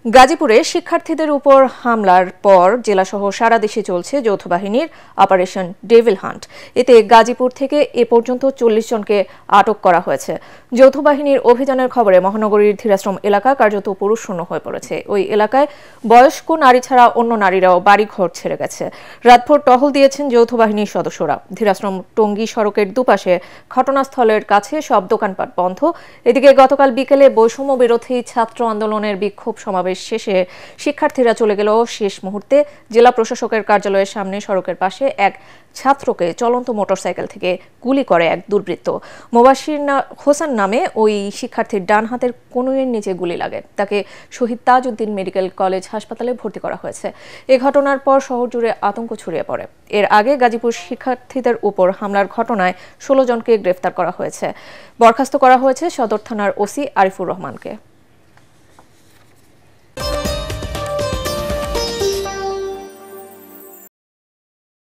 গাজীপুরে শিক্ষার্থীদের উপর হামলার পর জেলাসহ সারা দেশে চলছে যৌথ বাহিনীর অপারেশন ডেভিল হান্ট। এতে গাজীপুর থেকে এ পর্যন্ত ৪০ জনকে আটক করা হয়েছে। যৌথ বাহিনীর অভিযানের খবরে মহানগরীর ধীরাশ্রম এলাকা কার্যত পুরুষশূন্য হয়ে পড়েছে। ওই এলাকায় বয়স্ক নারী ছাড়া অন্য নারীরাও বাড়িঘর ছেড়ে গেছে। রাতভর টহল দিয়েছেন যৌথ বাহিনীর সদস্যরা। ধীরাশ্রম টঙ্গী সড়কের দুপাশে ঘটনাস্থলের কাছে সব দোকানপাট বন্ধ। এদিকে গতকাল বিকেলে বৈষম্য বিরোধী ছাত্র আন্দোলনের বিক্ষোভ সমাবেশ শেষে শিক্ষার্থীরা চলে গেল শেষ মুহূর্তে জেলা প্রশাসকের কার্যালয়ের সামনে সড়কের পাশে এক ছাত্রকে চলন্ত মোটরসাইকেল থেকে গুলি করে এক দুর্বৃত্ত। মোবাশির হোসেন নামে ওই শিক্ষার্থীর ডান হাতের কনুইয়ের নিচে গুলি লাগে। তাকে শহীদ তাজউদ্দিন মেডিকেল কলেজ হাসপাতালে ভর্তি করা হয়েছে। এ ঘটনার পর শহর জুড়ে আতঙ্ক ছড়িয়ে পড়ে। এর আগে গাজীপুর শিক্ষার্থীদের উপর হামলার ঘটনায় ১৬ জনকে গ্রেফতার করা হয়েছে। বরখাস্ত করা হয়েছে সদর থানার ওসি আরিফুর রহমানকে।